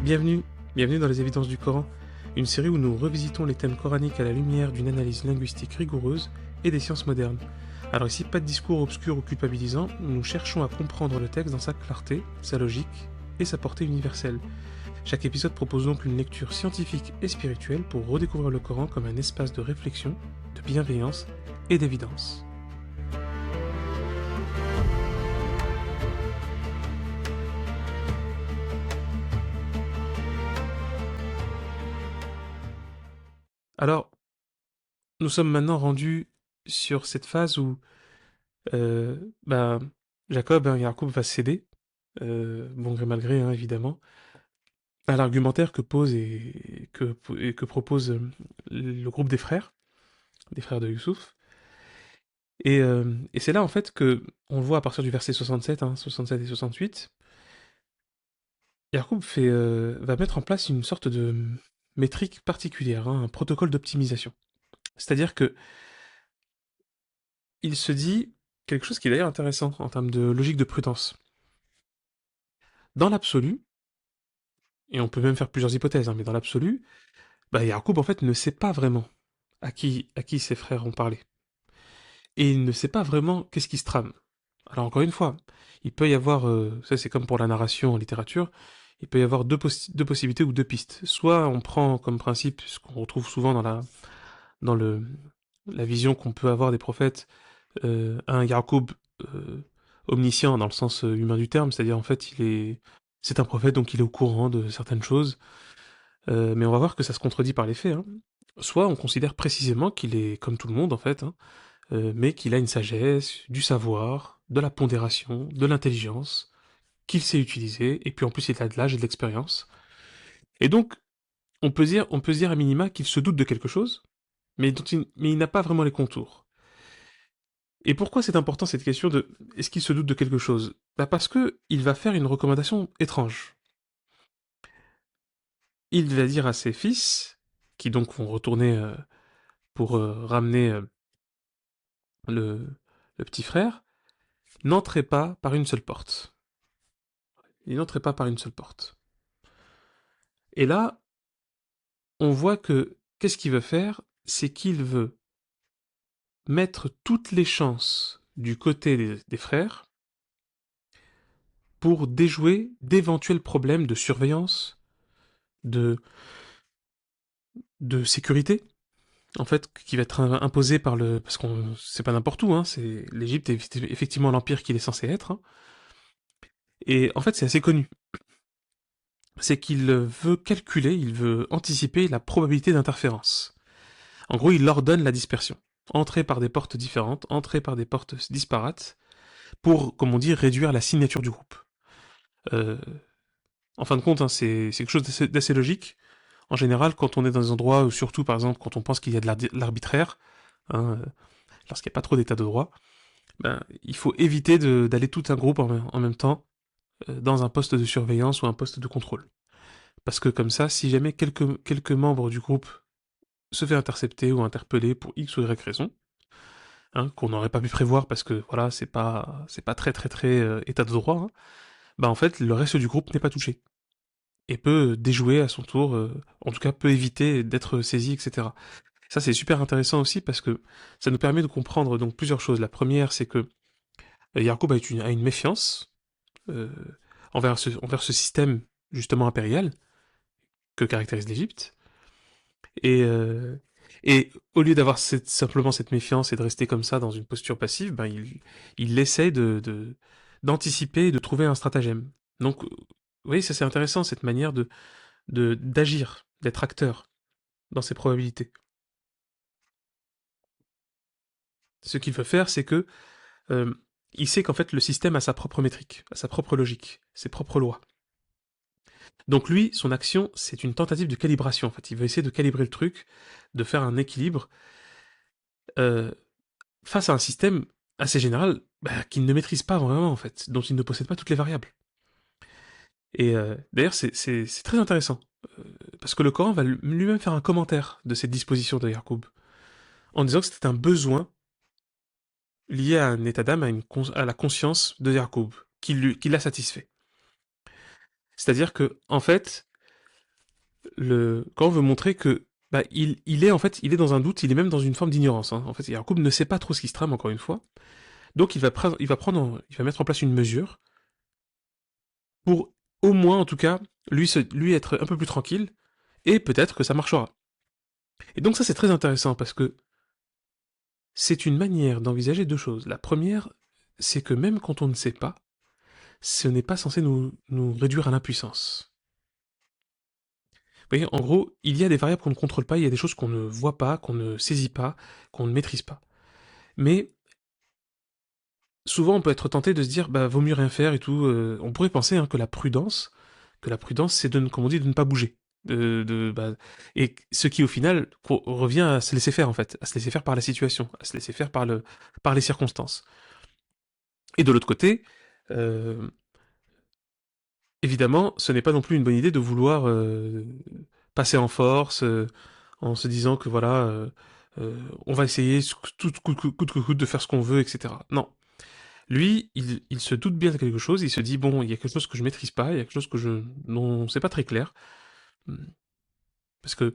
Bienvenue, bienvenue dans les Évidences du Coran, une série où nous revisitons les thèmes coraniques à la lumière d'une analyse linguistique rigoureuse et des sciences modernes. Alors ici, pas de discours obscur ou culpabilisant, nous cherchons à comprendre le texte dans sa clarté, sa logique et sa portée universelle. Chaque épisode propose donc une lecture scientifique et spirituelle pour redécouvrir le Coran comme un espace de réflexion, de bienveillance et d'évidence. Alors, nous sommes maintenant rendus sur cette phase où euh, bah, Jacob, Yacoub va céder, bon gré mal gré, évidemment, à l'argumentaire que pose et que propose le groupe des frères de Youssouf. Et c'est là en fait que on le voit à partir du verset 67, 67 et 68, Yacoub va mettre en place une sorte de métrique particulière, un protocole d'optimisation. C'est-à-dire que il se dit quelque chose qui est d'ailleurs intéressant en termes de logique de prudence. Dans l'absolu, et on peut même faire plusieurs hypothèses, mais dans l'absolu, Yacoub en fait ne sait pas vraiment à qui ses frères ont parlé. Et il ne sait pas vraiment qu'est-ce qui se trame. Alors encore une fois, il peut y avoir, ça c'est comme pour la narration en littérature, il peut y avoir deux possibilités ou deux pistes. Soit on prend comme principe ce qu'on retrouve souvent dans la vision qu'on peut avoir des prophètes, un Yacoub euh, omniscient dans le sens humain du terme, c'est-à-dire en fait c'est un prophète donc il est au courant de certaines choses, mais on va voir que ça se contredit par les faits. Soit on considère précisément qu'il est comme tout le monde en fait, mais qu'il a une sagesse, du savoir, de la pondération, de l'intelligence, qu'il sait utiliser, et puis en plus il a de l'âge et de l'expérience. Et donc, on peut se dire à minima qu'il se doute de quelque chose, mais il n'a pas vraiment les contours. Et pourquoi c'est important cette question de est-ce qu'il se doute de quelque chose? Parce que il va faire une recommandation étrange. Il va dire à ses fils, qui donc vont retourner pour ramener le, le petit frère, n'entrez pas par une seule porte. Il n'entrait pas par une seule porte. Et là, on voit que qu'est-ce qu'il veut faire? C'est qu'il veut mettre toutes les chances du côté des frères pour déjouer d'éventuels problèmes de surveillance, de, de sécurité, en fait, qui va être imposé par le... Parce qu'on c'est pas n'importe où, c'est l'Égypte est effectivement l'empire qu'il est censé être, et en fait c'est assez connu. C'est qu'il veut calculer, il veut anticiper la probabilité d'interférence. En gros, il ordonne la dispersion. Entrer par des portes différentes, entrer par des portes disparates, pour, comme on dit, réduire la signature du groupe. Euh, En fin de compte, c'est quelque chose d'assez logique. En général, quand on est dans des endroits, ou surtout par exemple quand on pense qu'il y a de l'arbitraire, hein, lorsqu'il n'y a pas trop d'état de droit, il faut éviter d'aller tout un groupe en même temps dans un poste de surveillance ou un poste de contrôle. Parce que comme ça, si jamais quelques membres du groupe se fait intercepter ou interpeller pour X ou Y raison, qu'on n'aurait pas pu prévoir parce que voilà, c'est pas très état de droit, en fait le reste du groupe n'est pas touché et peut déjouer à son tour, en tout cas peut éviter d'être saisi, etc. Ça c'est super intéressant aussi parce que ça nous permet de comprendre donc plusieurs choses. La première c'est que Yacoub a une méfiance euh, envers ce système justement impérial que caractérise l'Égypte et et au lieu d'avoir simplement cette méfiance et de rester comme ça dans une posture passive, il essaie d'anticiper et de trouver un stratagème. Donc, vous voyez, ça c'est intéressant, cette manière d'agir, d'être acteur dans ses probabilités. Ce qu'il veut faire, c'est que euh, il sait qu'en fait le système a sa propre métrique, a sa propre logique, ses propres lois. Donc lui, son action, c'est une tentative de calibration. En fait, il veut essayer de calibrer le truc, de faire un équilibre euh, face à un système assez général qu'il ne maîtrise pas vraiment en fait, dont il ne possède pas toutes les variables. Et d'ailleurs, c'est très intéressant euh, parce que le Coran va lui-même faire un commentaire de cette disposition de Yacoub en disant que c'était un besoin lié à un état d'âme, à la conscience de Yacoub, qui l'a satisfait. C'est-à-dire que, en fait, quand on veut montrer que bah, il est en fait, il est dans un doute, il est même dans une forme d'ignorance. Hein. En fait, Yacoub ne sait pas trop ce qui se trame, encore une fois. Donc il va mettre en place une mesure pour au moins, en tout cas, lui être un peu plus tranquille, et peut-être que ça marchera. Et donc ça c'est très intéressant parce que c'est une manière d'envisager deux choses. La première, c'est que même quand on ne sait pas, ce n'est pas censé nous réduire à l'impuissance. Vous voyez, en gros, il y a des variables qu'on ne contrôle pas, il y a des choses qu'on ne voit pas, qu'on ne saisit pas, qu'on ne maîtrise pas. Mais souvent, on peut être tenté de se dire, bah, vaut mieux rien faire et tout. On pourrait penser hein, que la prudence, c'est de, comme on dit, de ne pas bouger. Bah, et ce qui, au final, revient à se laisser faire, en fait, à se laisser faire par la situation, à se laisser faire par les circonstances. Et de l'autre côté, euh, évidemment, ce n'est pas non plus une bonne idée de vouloir passer en force en se disant que voilà, on va essayer tout coûte que coûte de faire ce qu'on veut, etc. Non. Lui, il se doute bien de quelque chose, il se dit bon, il y a quelque chose que je maîtrise pas, il y a quelque chose que je non, c'est pas très clair, hmm, parce que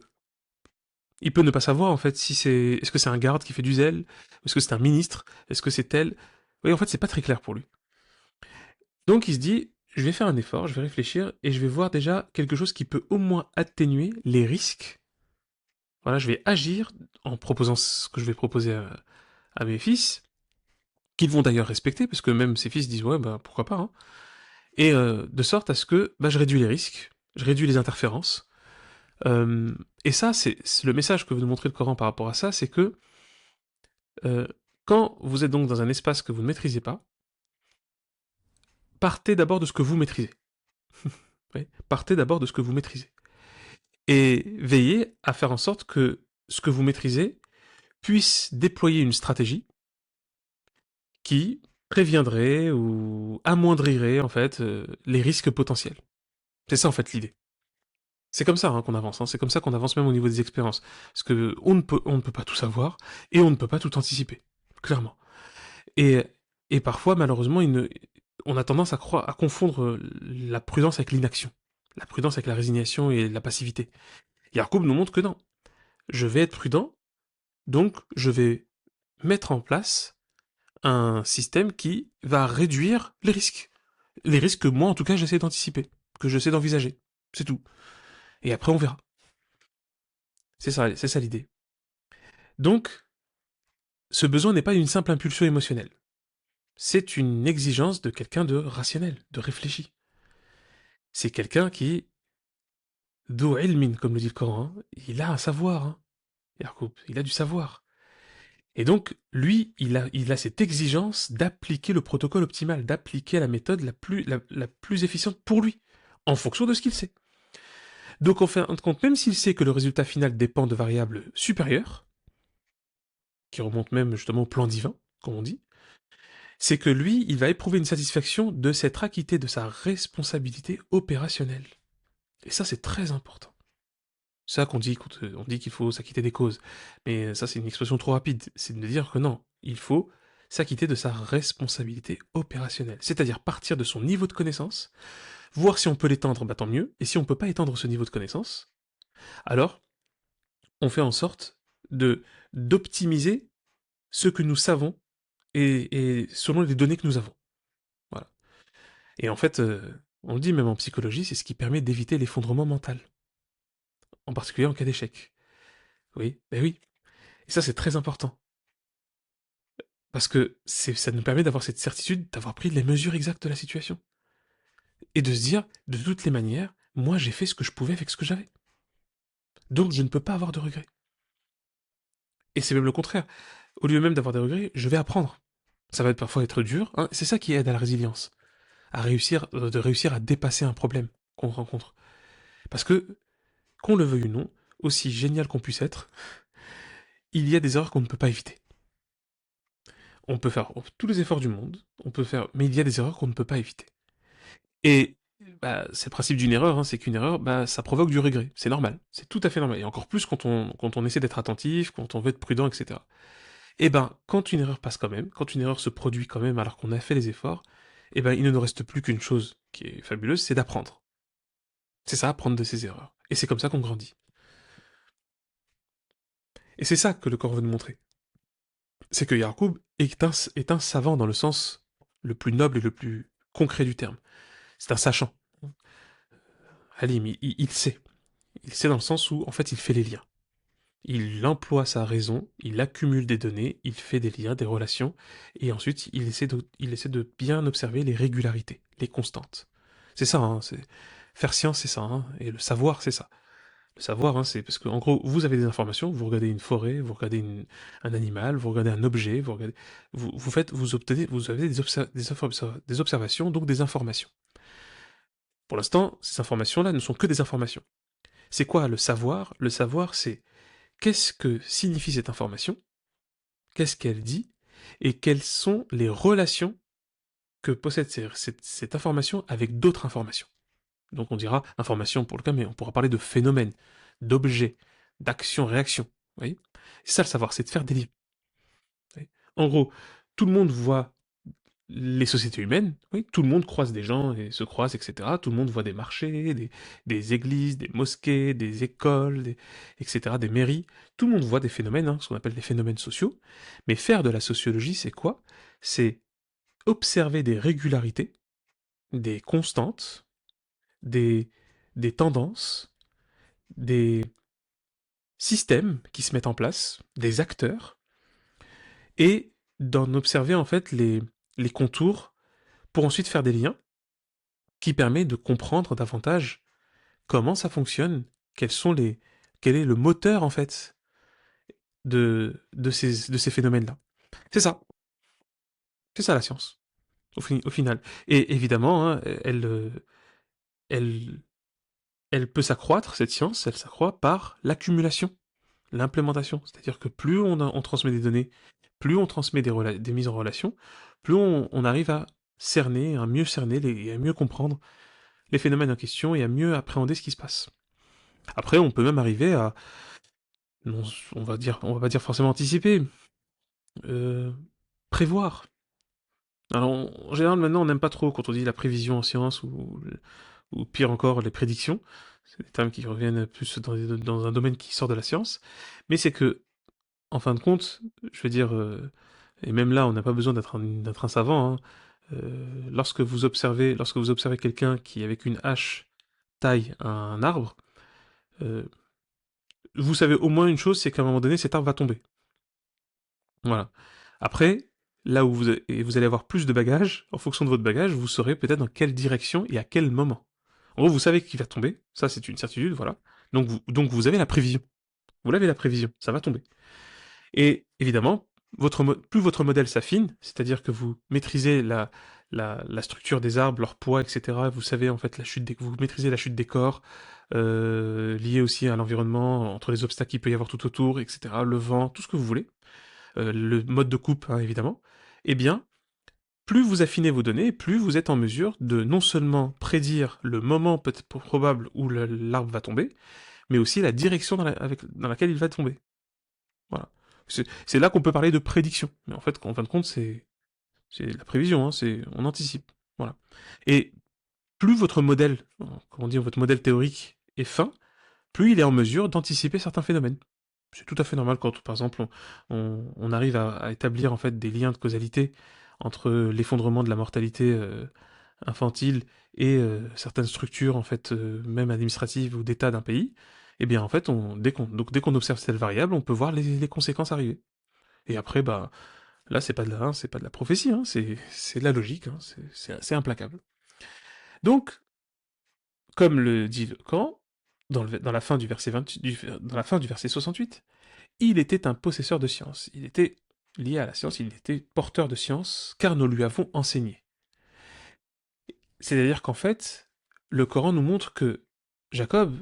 il peut ne pas savoir en fait si c'est est-ce que c'est un garde qui fait du zèle, est-ce que c'est un ministre, est-ce que c'est tel. Oui, en fait, c'est pas très clair pour lui. Donc il se dit, je vais faire un effort, je vais réfléchir et je vais voir déjà quelque chose qui peut au moins atténuer les risques. Voilà, je vais agir en proposant ce que je vais proposer à mes fils, qu'ils vont d'ailleurs respecter, parce que même ses fils disent ouais bah pourquoi pas, hein. Et de sorte à ce que bah, je réduis les risques, je réduis les interférences. Euh, et ça, c'est le message que veut nous montrer le Coran par rapport à ça, c'est que euh, quand vous êtes donc dans un espace que vous ne maîtrisez pas, partez d'abord de ce que vous maîtrisez. Ouais, partez d'abord de ce que vous maîtrisez. Et veillez à faire en sorte que ce que vous maîtrisez puisse déployer une stratégie qui préviendrait ou amoindrirait en fait les risques potentiels. C'est ça en fait l'idée. C'est comme ça hein, qu'on avance, hein. C'est comme ça qu'on avance même au niveau des expériences. Parce que on ne peut pas tout savoir et on ne peut pas tout anticiper, clairement. Et, et parfois, malheureusement, on a tendance à croire, à confondre la prudence avec l'inaction, la prudence avec la résignation et la passivité. Yacoub nous montre que non. Je vais être prudent, donc je vais mettre en place un système qui va réduire les risques. Les risques que moi, en tout cas, j'essaie d'anticiper, que j'essaie d'envisager. C'est tout. Et après, on verra. C'est ça l'idée. Donc, ce besoin n'est pas une simple impulsion émotionnelle. C'est une exigence de quelqu'un de rationnel, de réfléchi. C'est quelqu'un qui, do ilmin, comme le dit le Coran, hein, il a un savoir, hein, Yacoub, il a du savoir. Et donc, lui, il a cette exigence d'appliquer le protocole optimal, d'appliquer la méthode la plus efficiente pour lui, en fonction de ce qu'il sait. Donc, en fin de compte, même s'il sait que le résultat final dépend de variables supérieures, qui remontent même justement au plan divin, comme on dit, c'est que lui, il va éprouver une satisfaction de s'être acquitté de sa responsabilité opérationnelle. Et ça, c'est très important. C'est ça qu'on dit, on dit qu'il faut s'acquitter des causes. Mais ça, c'est une expression trop rapide. C'est de dire que non, il faut s'acquitter de sa responsabilité opérationnelle. C'est-à-dire partir de son niveau de connaissance, voir si on peut l'étendre, bah tant mieux. Et si on ne peut pas étendre ce niveau de connaissance, alors on fait en sorte de d'optimiser ce que nous savons et selon les données que nous avons. Voilà. Et en fait, on le dit même en psychologie, c'est ce qui permet d'éviter l'effondrement mental, en particulier en cas d'échec. Oui, ben oui. Et ça, c'est très important. Parce que ça nous permet d'avoir cette certitude, d'avoir pris les mesures exactes de la situation. Et de se dire, de toutes les manières, moi j'ai fait ce que je pouvais avec ce que j'avais. Donc je ne peux pas avoir de regrets. Et c'est même le contraire. Au lieu même d'avoir des regrets, je vais apprendre. Ça va parfois être dur, hein. C'est ça qui aide à la résilience. À réussir, de réussir à dépasser un problème qu'on rencontre. Parce que, qu'on le veuille ou non, aussi génial qu'on puisse être, il y a des erreurs qu'on ne peut pas éviter. On peut faire tous les efforts du monde, on peut faire, mais il y a des erreurs qu'on ne peut pas éviter. Et bah, c'est le principe d'une erreur, hein, c'est qu'une erreur, bah, ça provoque du regret. C'est normal, c'est tout à fait normal. Et encore plus quand on essaie d'être attentif, quand on veut être prudent, etc. Et ben, quand une erreur passe quand même, quand une erreur se produit quand même alors qu'on a fait les efforts, et ben, il ne nous reste plus qu'une chose qui est fabuleuse, c'est d'apprendre. C'est ça, apprendre de ses erreurs. Et c'est comme ça qu'on grandit. Et c'est ça que le Coran veut nous montrer. C'est que Yacoub est un savant dans le sens le plus noble et le plus concret du terme. C'est un sachant. Halim, il sait. Il sait dans le sens où, en fait, il fait les liens. Il emploie sa raison, il accumule des données, il fait des liens, des relations, et ensuite il essaie de bien observer les régularités, les constantes. C'est ça, hein, faire science, c'est ça, hein, et le savoir, c'est ça. Le savoir, hein, c'est parce que en gros, vous avez des informations, vous regardez une forêt, vous regardez un animal, vous regardez un objet, vous obtenez, vous avez des observations, donc des informations. Pour l'instant, ces informations-là ne sont que des informations. C'est quoi le savoir? Le savoir, c'est qu'est-ce que signifie cette information, qu'est-ce qu'elle dit, et quelles sont les relations que possède cette information avec d'autres informations. Donc on dira information pour le cas, mais on pourra parler de phénomènes, d'objets, d'actions-réactions. Vous voyez? C'est ça le savoir, c'est de faire des liens. En gros, tout le monde voit les sociétés humaines, oui, tout le monde croise des gens et se croise, etc. Tout le monde voit des marchés, des églises, des mosquées, des écoles, etc., des mairies. Tout le monde voit des phénomènes, hein, ce qu'on appelle des phénomènes sociaux. Mais faire de la sociologie, c'est quoi? C'est observer des régularités, des constantes, des, des tendances, des systèmes qui se mettent en place, des acteurs, et d'en observer en fait les contours pour ensuite faire des liens qui permet de comprendre davantage comment ça fonctionne, quels sont les, quel est le moteur en fait de ces phénomènes-là. C'est ça, c'est ça la science, au final. Et évidemment, hein, elle, elle peut s'accroître, cette science, elle s'accroît par l'accumulation, l'implémentation. C'est-à-dire que plus on transmet des données, plus on transmet des mises en relation, plus on arrive à cerner, à mieux cerner et à mieux comprendre les phénomènes en question et à mieux appréhender ce qui se passe. Après, on peut même arriver à, non, on va pas dire forcément anticiper, euh, prévoir. Alors, en général, maintenant, on n'aime pas trop quand on dit la prévision en science ou pire encore, les prédictions. C'est des termes qui reviennent plus dans un domaine qui sort de la science. Mais c'est que, en fin de compte, je veux dire, et même là, on n'a pas besoin d'être un savant, hein. Lorsque vous observez quelqu'un qui, avec une hache, taille un arbre, euh, vous savez au moins une chose, c'est qu'à un moment donné, cet arbre va tomber. Voilà. Après, là où vous allez avoir plus de bagages, en fonction de votre bagage, vous saurez peut-être dans quelle direction et à quel moment. En gros, vous savez qu'il va tomber, ça c'est une certitude, voilà. Donc vous avez la prévision. Vous l'avez la prévision, ça va tomber. Et évidemment, plus votre modèle s'affine, c'est-à-dire que vous maîtrisez la structure des arbres, leur poids, etc. Vous savez en fait vous maîtrisez la chute des corps, liée aussi à l'environnement, entre les obstacles qu'il peut y avoir tout autour, etc. Le vent, tout ce que vous voulez, le mode de coupe, hein, évidemment. Eh bien, plus vous affinez vos données, plus vous êtes en mesure de non seulement prédire le moment peut-être probable où l'arbre va tomber, mais aussi la direction dans laquelle il va tomber. Voilà. C'est là qu'on peut parler de prédiction. Mais en fait, en fin de compte, c'est la prévision, hein, on anticipe. Voilà. Et plus votre modèle, comment dire, votre modèle théorique est fin, plus il est en mesure d'anticiper certains phénomènes. C'est tout à fait normal quand, par exemple, on arrive à établir en fait des liens de causalité entre l'effondrement de la mortalité infantile et certaines structures en fait même administratives ou d'État d'un pays. Eh bien en fait, dès qu'on observe cette variable, on peut voir les conséquences arriver. Et après, bah là, c'est pas de la prophétie, hein, c'est de la logique, hein, c'est implacable. Donc, comme le dit le Coran, dans la fin du verset dans la fin du verset 68, il était un possesseur de science. Il était lié à la science, il était porteur de science, car nous lui avons enseigné. C'est-à-dire qu'en fait, le Coran nous montre que Jacob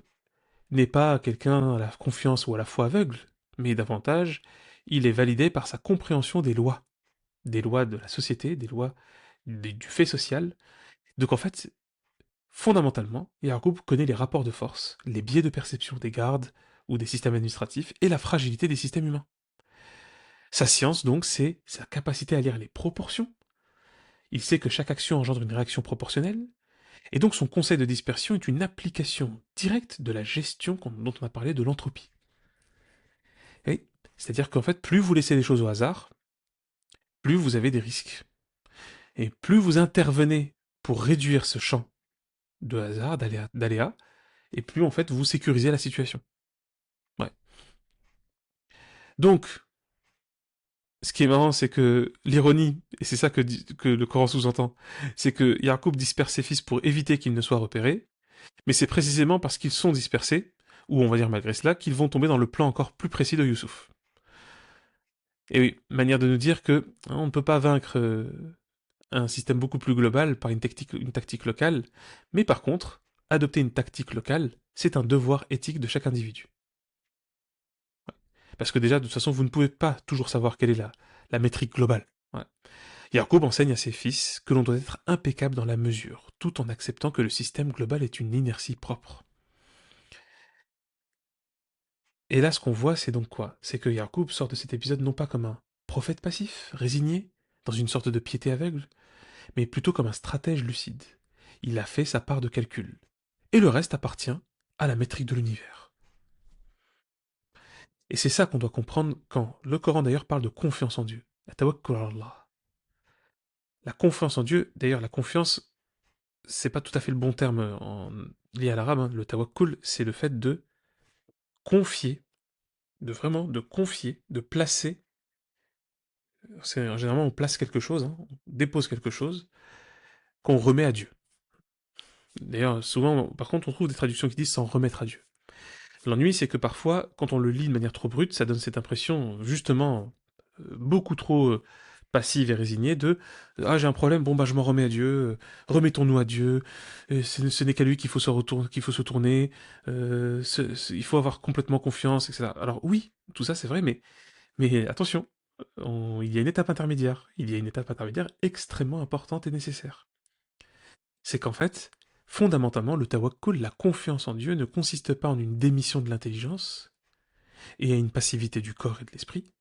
n'est pas quelqu'un à la confiance ou à la foi aveugle, mais davantage, il est validé par sa compréhension des lois de la société, des lois du fait social. Donc en fait, fondamentalement, Yacoub connaît les rapports de force, les biais de perception des gardes ou des systèmes administratifs et la fragilité des systèmes humains. Sa science, donc, c'est sa capacité à lire les proportions. Il sait que chaque action engendre une réaction proportionnelle, Et donc son conseil de dispersion est une application directe de la gestion dont on a parlé de l'entropie. Et c'est-à-dire qu'en fait, plus vous laissez les choses au hasard, plus vous avez des risques. Et plus vous intervenez pour réduire ce champ de hasard, d'aléa, et plus en fait vous sécurisez la situation. Ouais. Donc, ce qui est marrant, c'est que l'ironie, et c'est ça que le Coran sous-entend, c'est que Yacoub disperse ses fils pour éviter qu'ils ne soient repérés, mais c'est précisément parce qu'ils sont dispersés, ou on va dire malgré cela, qu'ils vont tomber dans le plan encore plus précis de Youssouf. Et oui, manière de nous dire que on ne peut pas vaincre un système beaucoup plus global par une tactique locale, mais par contre, adopter une tactique locale, c'est un devoir éthique de chaque individu. Parce que déjà, de toute façon, vous ne pouvez pas toujours savoir quelle est la métrique globale. Ouais. Jacob enseigne à ses fils que l'on doit être impeccable dans la mesure, tout en acceptant que le système global est une inertie propre. Et là, ce qu'on voit, c'est donc quoi? C'est que Jacob sort de cet épisode non pas comme un prophète passif, résigné, dans une sorte de piété aveugle, mais plutôt comme un stratège lucide. Il a fait sa part de calcul. Et le reste appartient à la métrique de l'univers. Et c'est ça qu'on doit comprendre quand le Coran d'ailleurs parle de confiance en Dieu. La tawakkul ala Allah. La confiance en Dieu, d'ailleurs la confiance, c'est pas tout à fait le bon terme lié à l'arabe, hein. Le tawakkul, c'est le fait de confier, de vraiment de confier, de placer. Généralement on place quelque chose, hein, on dépose quelque chose qu'on remet à Dieu. D'ailleurs souvent, par contre, on trouve des traductions qui disent s'en remettre à Dieu. L'ennui, c'est que parfois, quand on le lit de manière trop brute, ça donne cette impression, justement, beaucoup trop passive et résignée de ah, j'ai un problème, bon bah je m'en remets à Dieu, remettons-nous à Dieu, ce n'est qu'à lui qu'il faut se tourner, il faut avoir complètement confiance, etc. Alors oui, tout ça c'est vrai, mais attention, il y a une étape intermédiaire, il y a une étape intermédiaire extrêmement importante et nécessaire. C'est qu'en fait, fondamentalement, le tawakkul, la confiance en Dieu, ne consiste pas en une démission de l'intelligence et à une passivité du corps et de l'esprit,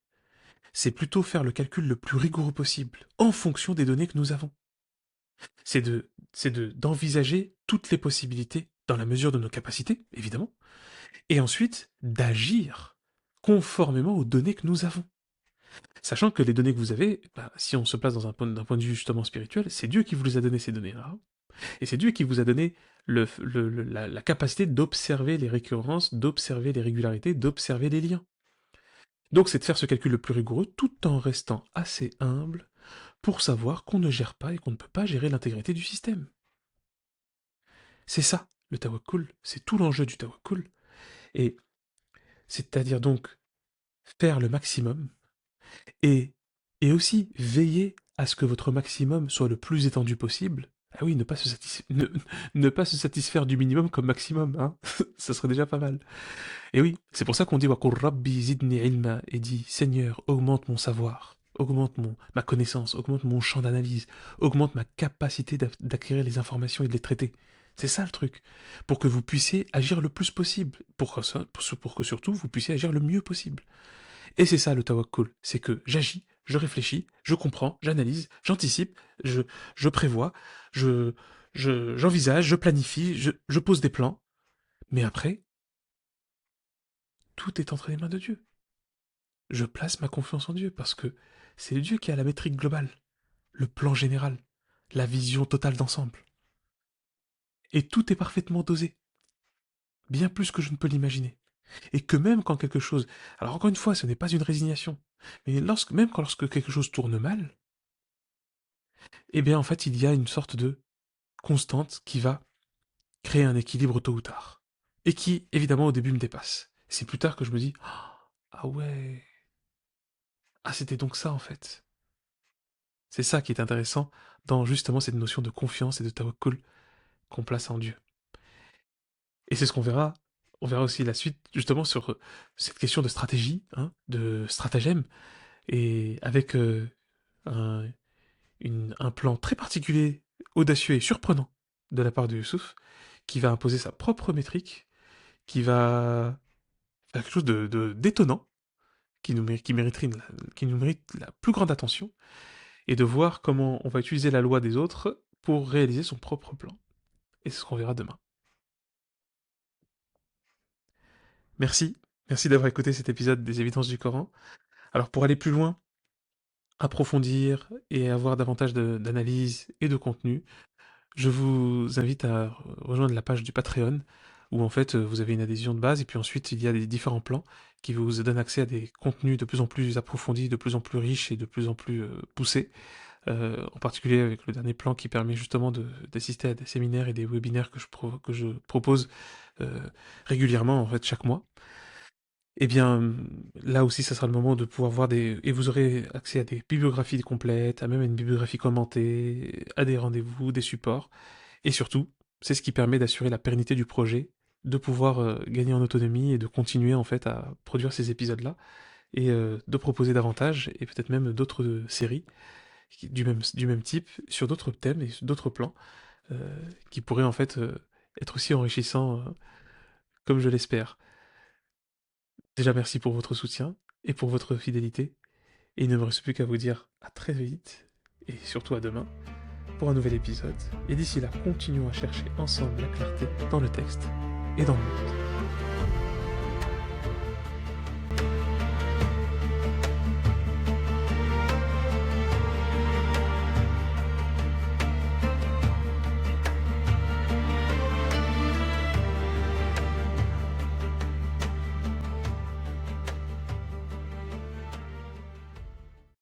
c'est plutôt faire le calcul le plus rigoureux possible, en fonction des données que nous avons. D'envisager toutes les possibilités, dans la mesure de nos capacités, évidemment, et ensuite d'agir conformément aux données que nous avons. Sachant que les données que vous avez, bah, si on se place d'un point de vue justement spirituel, c'est Dieu qui vous les a données ces données-là. Et c'est Dieu qui vous a donné la capacité d'observer les récurrences, d'observer les régularités, d'observer les liens. Donc c'est de faire ce calcul le plus rigoureux tout en restant assez humble pour savoir qu'on ne gère pas et qu'on ne peut pas gérer l'intégrité du système. C'est ça, le tawakkul, c'est tout l'enjeu du tawakkul. Et c'est-à-dire donc faire le maximum et, et aussi veiller à ce que votre maximum soit le plus étendu possible. Ah oui, ne pas se satisfaire du minimum comme maximum, hein. Ça serait déjà pas mal. Et oui, c'est pour ça qu'on dit wa qur rabbi zidni ilma et dit Seigneur, augmente mon savoir, augmente ma connaissance, augmente mon champ d'analyse, augmente ma capacité d'acquérir les informations et de les traiter. C'est ça le truc. Pour que vous puissiez agir le plus possible. Pour que surtout vous puissiez agir le mieux possible. Et c'est ça le tawakkul. C'est que j'agis, je réfléchis, je comprends, j'analyse, j'anticipe, je prévois, j'envisage, je planifie, je pose des plans. Mais après, tout est entre les mains de Dieu. Je place ma confiance en Dieu parce que c'est Dieu qui a la métrique globale, le plan général, la vision totale d'ensemble. Et tout est parfaitement dosé, bien plus que je ne peux l'imaginer. Et que même quand quelque chose... Alors encore une fois, ce n'est pas une résignation, mais lorsque quelque chose tourne mal, eh bien en fait il y a une sorte de constante qui va créer un équilibre tôt ou tard. Et qui, évidemment, au début me dépasse. C'est plus tard que je me dis, ah ouais, ah c'était donc ça en fait. C'est ça qui est intéressant dans justement cette notion de confiance et de tawakkul qu'on place en Dieu. Et c'est ce qu'on verra. On verra aussi la suite justement sur cette question de stratégie, hein, de stratagème, et avec un, un plan très particulier, audacieux et surprenant de la part de Youssouf, qui va imposer sa propre métrique, qui va faire quelque chose d'étonnant, qui nous mérite la plus grande attention, et de voir comment on va utiliser la loi des autres pour réaliser son propre plan. et c'est ce qu'on verra demain. Merci, merci d'avoir écouté cet épisode des Évidences du Coran. Alors pour aller plus loin, approfondir et avoir davantage d'analyse et de contenu, je vous invite à rejoindre la page du Patreon, où en fait vous avez une adhésion de base, et puis ensuite il y a des différents plans qui vous donnent accès à des contenus de plus en plus approfondis, de plus en plus riches et de plus en plus poussés. En particulier avec le dernier plan qui permet justement d'assister à des séminaires et des webinaires que je propose euh, régulièrement, en fait, chaque mois. Eh bien, là aussi, ça sera le moment de pouvoir voir des... Et vous aurez accès à des bibliographies complètes, à même une bibliographie commentée, à des rendez-vous, des supports. Et surtout, c'est ce qui permet d'assurer la pérennité du projet, de pouvoir gagner en autonomie et de continuer en fait à produire ces épisodes-là, et de proposer davantage, et peut-être même d'autres séries du même type, sur d'autres thèmes et sur d'autres plans, qui pourraient en fait être aussi enrichissants, comme je l'espère. Déjà, merci pour votre soutien et pour votre fidélité. Et il ne me reste plus qu'à vous dire à très vite, et surtout à demain, pour un nouvel épisode. Et d'ici là, continuons à chercher ensemble la clarté dans le texte et dans le monde.